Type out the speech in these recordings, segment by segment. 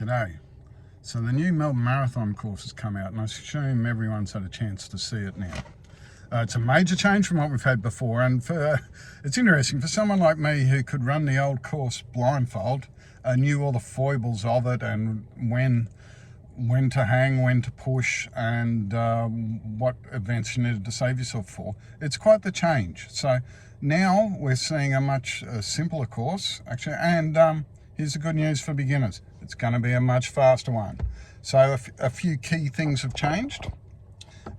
G'day. So the new Melbourne Marathon course has come out and I assume everyone's had a chance to see it now. It's a major change from what we've had before, and it's interesting for someone like me who could run the old course blindfold, knew all the foibles of it and when to hang, when to push, and what events you needed to save yourself for. It's quite the change. So now we're seeing a much simpler course actually, and here's the good news for beginners. It's going to be a much faster one. So a few key things have changed.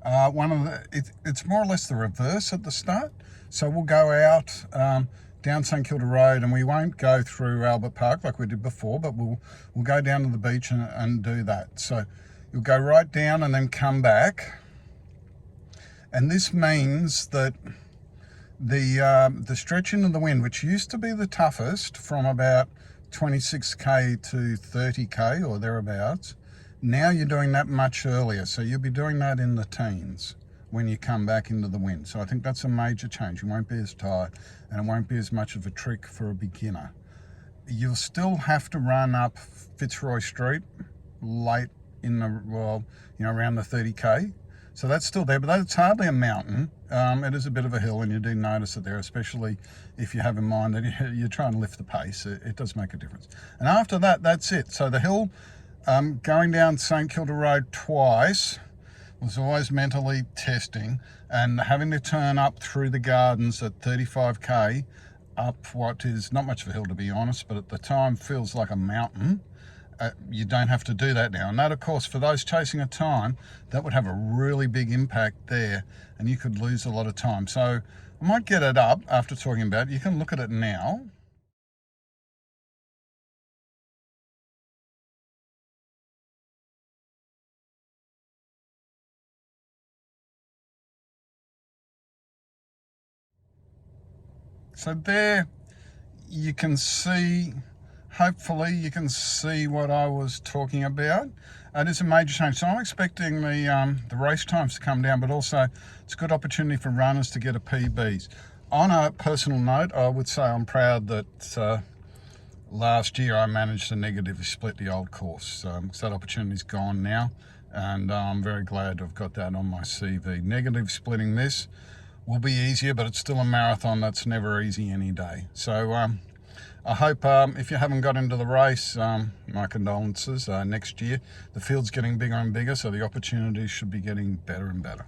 It's more or less the reverse at the start. So we'll go out down St Kilda Road, and we won't go through Albert Park like we did before, but we'll go down to the beach and do that. So you'll go right down and then come back. And this means that the stretch into the wind, which used to be the toughest from about 26k to 30k or thereabouts, now you're doing that much earlier. So you'll be doing that in the teens when you come back into the wind. So I think that's a major change. You won't be as tired and it won't be as much of a trick for a beginner. You'll still have to run up Fitzroy Street late in the, well, you know, around the 30k. So that's still there, but that's hardly a mountain. It is a bit of a hill, and you do notice it there, especially if you have in mind that you're trying to lift the pace. It does make a difference. And after that, that's it. So the hill, going down St Kilda Road twice was always mentally testing, and having to turn up through the gardens at 35k up what is not much of a hill, to be honest, but at the time feels like a mountain. You don't have to do that now. And that, of course, for those chasing a time, that would have a really big impact there, and you could lose a lot of time. So I might get it up after talking about it. You can look at it now. So there you can see, hopefully you can see what I was talking about. It is a major change. So I'm expecting the race times to come down, but also it's a good opportunity for runners to get a PBs. On a personal note, I would say I'm proud that last year I managed to negatively split the old course. So that opportunity's gone now, and I'm very glad to have got that on my CV. Negative splitting this will be easier, but it's still a marathon. That's never easy any day. So I hope if you haven't got into the race, my condolences. Next year the field's getting bigger and bigger, so the opportunities should be getting better and better.